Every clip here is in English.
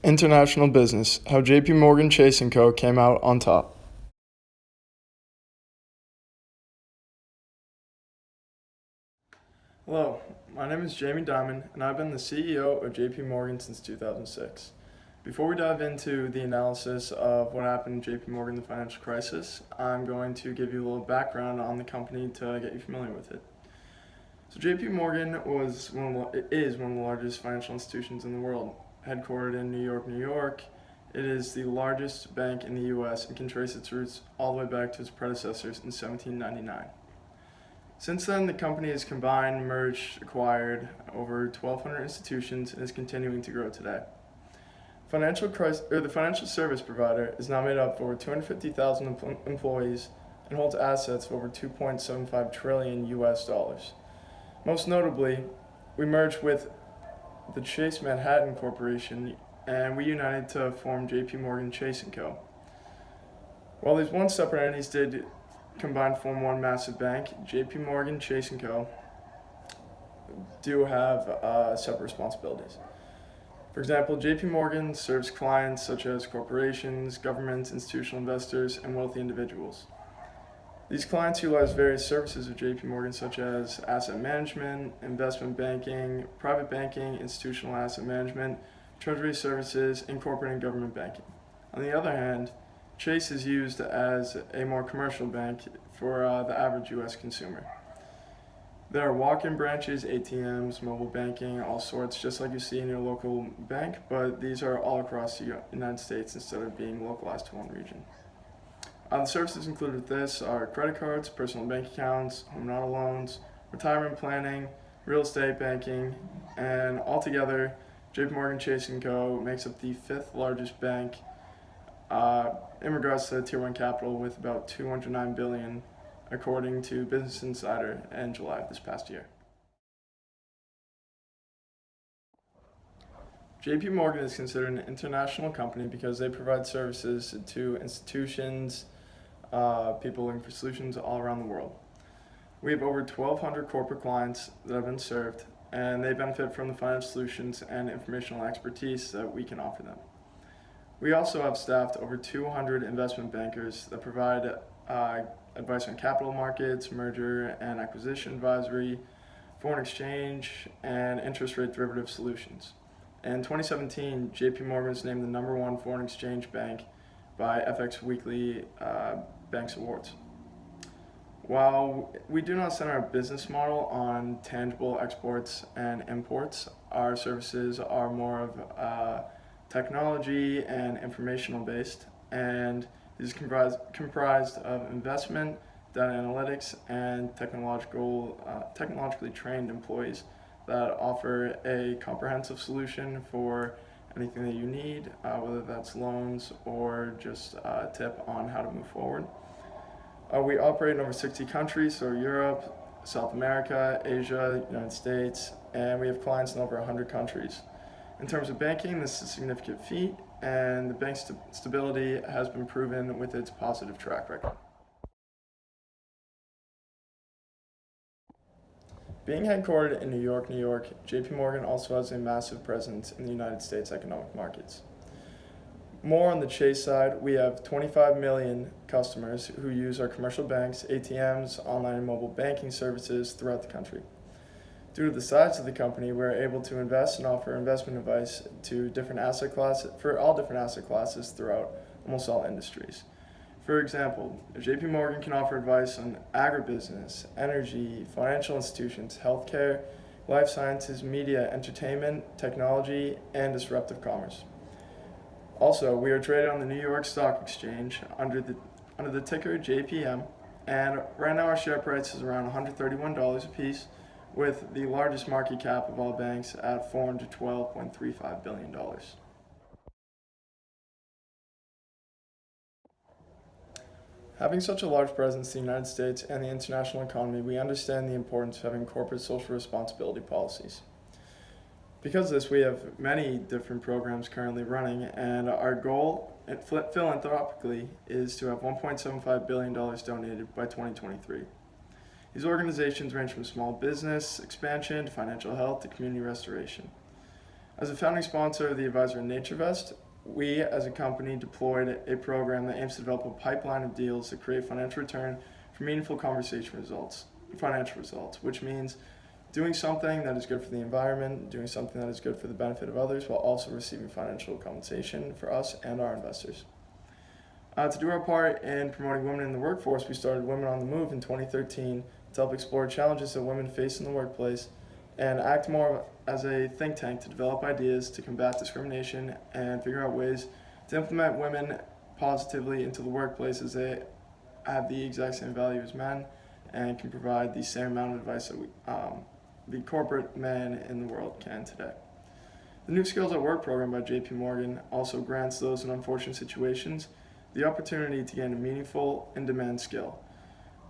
International Business, how JP Morgan Chase & Co. came out on top. Hello, my name is Jamie Dimon, and I've been the CEO of JP Morgan since 2006. Before we dive into the analysis of what happened in JP Morgan, the financial crisis, I'm going to give you a little background on the company to get you familiar with it. So JP Morgan is one of the largest financial institutions in the world. Headquartered in New York, New York, it is the largest bank in the U.S. and can trace its roots all the way back to its predecessors in 1799. Since then, the company has combined, merged, acquired over 1,200 institutions and is continuing to grow today. The financial service provider is now made up of over 250,000 employees and holds assets of over 2.75 trillion US dollars. Most notably, we merged with the Chase Manhattan Corporation, and we united to form JP Morgan Chase & Co. While these one separate entities did combine to form one massive bank, JP Morgan Chase & Co. do have separate responsibilities. For example, JP Morgan serves clients such as corporations, governments, institutional investors, and wealthy individuals. These clients utilize various services of JP Morgan such as asset management, investment banking, private banking, institutional asset management, treasury services, and corporate and government banking. On the other hand, Chase is used as a more commercial bank for the average U.S. consumer. There are walk-in branches, ATMs, mobile banking, all sorts, just like you see in your local bank, but these are all across the United States instead of being localized to one region. The services included with this are credit cards, personal bank accounts, home and auto loans, retirement planning, real estate banking, and altogether, JP Morgan Chase & Co. makes up the fifth largest bank in regards to Tier 1 capital with about $209 billion, according to Business Insider in July of this past year. JP Morgan is considered an international company because they provide services to institutions, people looking for solutions all around the world. We have over 1,200 corporate clients that have been served, and they benefit from the financial solutions and informational expertise that we can offer them. We also have staffed over 200 investment bankers that provide advice on capital markets, merger and acquisition advisory, foreign exchange, and interest rate derivative solutions. In 2017, JP Morgan was named the #1 foreign exchange bank by FX Weekly Banks Awards. While we do not center our business model on tangible exports and imports, our services are more of technology and informational based, and these are comprised of investment, data analytics, and technologically trained employees that offer a comprehensive solution for anything that you need, whether that's loans or just a tip on how to move forward. We operate in over 60 countries, so Europe, South America, Asia, United States, and we have clients in over 100 countries. In terms of banking, this is a significant feat, and the bank's stability has been proven with its positive track record. Being headquartered in New York, New York, JP Morgan also has a massive presence in the United States economic markets. More on the Chase side, we have 25 million customers who use our commercial banks, ATMs, online and mobile banking services throughout the country. Due to the size of the company, we're able to invest and offer investment advice to different asset classes throughout almost all industries. For example, JP Morgan can offer advice on agribusiness, energy, financial institutions, healthcare, life sciences, media, entertainment, technology, and disruptive commerce. Also, we are traded on the New York Stock Exchange under the ticker JPM, and right now our share price is around $131 a piece, with the largest market cap of all banks at $412.35 billion. Having such a large presence in the United States and the international economy, we understand the importance of having corporate social responsibility policies. Because of this, we have many different programs currently running, and our goal philanthropically is to have $1.75 billion donated by 2023. These organizations range from small business expansion to financial health to community restoration. As a founding sponsor of the advisor NatureVest, we as a company deployed a program that aims to develop a pipeline of deals that create financial return for meaningful financial results, which means doing something that is good for the environment, doing something that is good for the benefit of others, while also receiving financial compensation for us and our investors. To do our part in promoting women in the workforce, we started Women on the Move in 2013 to help explore challenges that women face in the workplace and act more as a think tank to develop ideas to combat discrimination and figure out ways to implement women positively into the workplace, as they have the exact same value as men and can provide the same amount of advice that the corporate men in the world can today. The New Skills at Work program by JP Morgan also grants those in unfortunate situations the opportunity to gain a meaningful in-demand skill.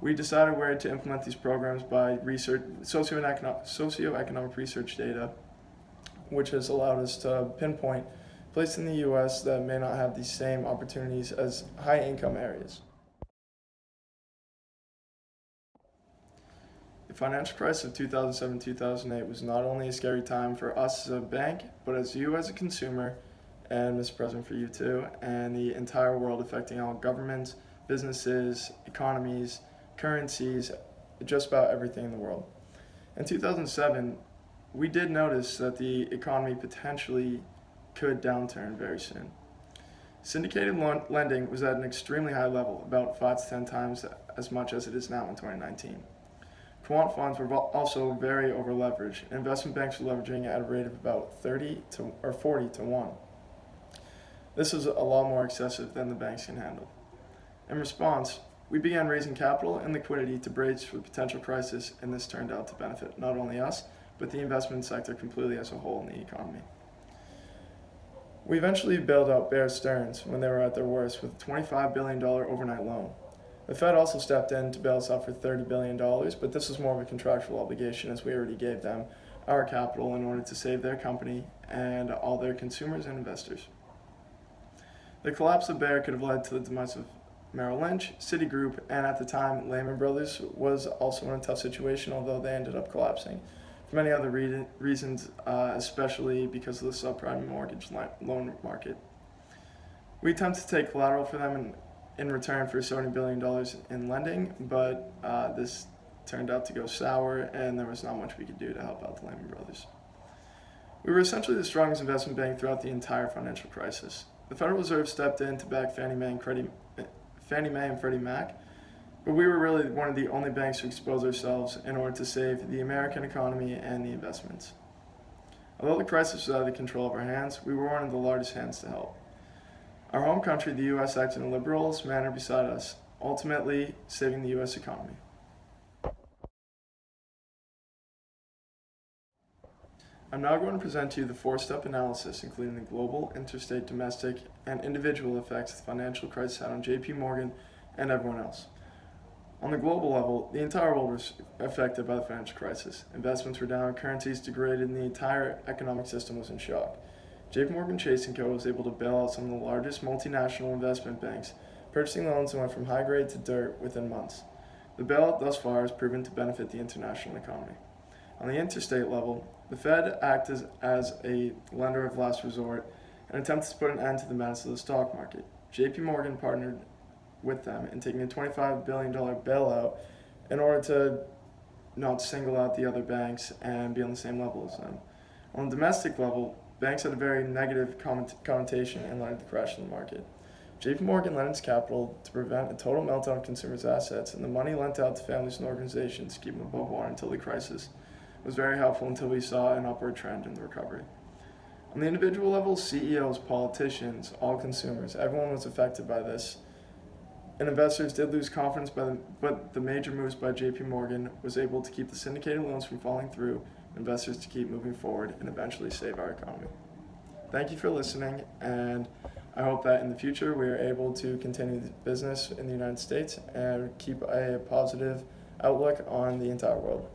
We decided where to implement these programs by socioeconomic research data, which has allowed us to pinpoint places in the U.S. that may not have the same opportunities as high-income areas. The financial crisis of 2007-2008 was not only a scary time for us as a bank, but as you as a consumer, and Mr. President, for you too, and the entire world, affecting all governments, businesses, economies, currencies, just about everything in the world. In 2007, we did notice that the economy potentially could downturn very soon. Syndicated lending was at an extremely high level, about 5 to 10 times as much as it is now in 2019. Quant funds were also very over-leveraged, and investment banks were leveraging at a rate of about 40 to 1. This is a lot more excessive than the banks can handle. In response, we began raising capital and liquidity to brace for the potential crisis, and this turned out to benefit not only us, but the investment sector completely as a whole in the economy. We eventually bailed out Bear Stearns when they were at their worst with a $25 billion overnight loan. The Fed also stepped in to bail us out for $30 billion, but this was more of a contractual obligation, as we already gave them our capital in order to save their company and all their consumers and investors. The collapse of Bear could have led to the demise of Merrill Lynch, Citigroup, and at the time, Lehman Brothers was also in a tough situation, although they ended up collapsing for many other reasons, especially because of the subprime mortgage loan market. We attempted to take collateral for them in return for $70 billion in lending, but this turned out to go sour, and there was not much we could do to help out the Lehman Brothers. We were essentially the strongest investment bank throughout the entire financial crisis. The Federal Reserve stepped in to back Fannie Mae and Freddie Mac, but we were really one of the only banks to expose ourselves in order to save the American economy and the investments. Although the crisis was out of the control of our hands, we were one of the largest hands to help. Our home country, the U.S., acted in a liberalist manner beside us, ultimately saving the U.S. economy. I'm now going to present to you the 4-step analysis, including the global, interstate, domestic, and individual effects the financial crisis had on JP Morgan and everyone else. On the global level, the entire world was affected by the financial crisis. Investments were down, currencies degraded, and the entire economic system was in shock. JP Morgan Chase & Co. was able to bail out some of the largest multinational investment banks, purchasing loans that went from high grade to dirt within months. The bailout thus far has proven to benefit the international economy. On the interstate level, the Fed acted as a lender of last resort and attempted to put an end to the madness of the stock market. JP Morgan partnered with them in taking a $25 billion bailout in order to not single out the other banks and be on the same level as them. On the domestic level, banks had a very negative connotation and led to the crash in the market. JP Morgan lent its capital to prevent a total meltdown of consumers' assets, and the money lent out to families and organizations to keep them above water until the crisis was very helpful until we saw an upward trend in the recovery. On the individual level, CEOs, politicians, all consumers, everyone was affected by this. And investors did lose confidence, but the major moves by JP Morgan was able to keep the syndicated loans from falling through, investors to keep moving forward, and eventually save our economy. Thank you for listening, and I hope that in the future we are able to continue business in the United States and keep a positive outlook on the entire world.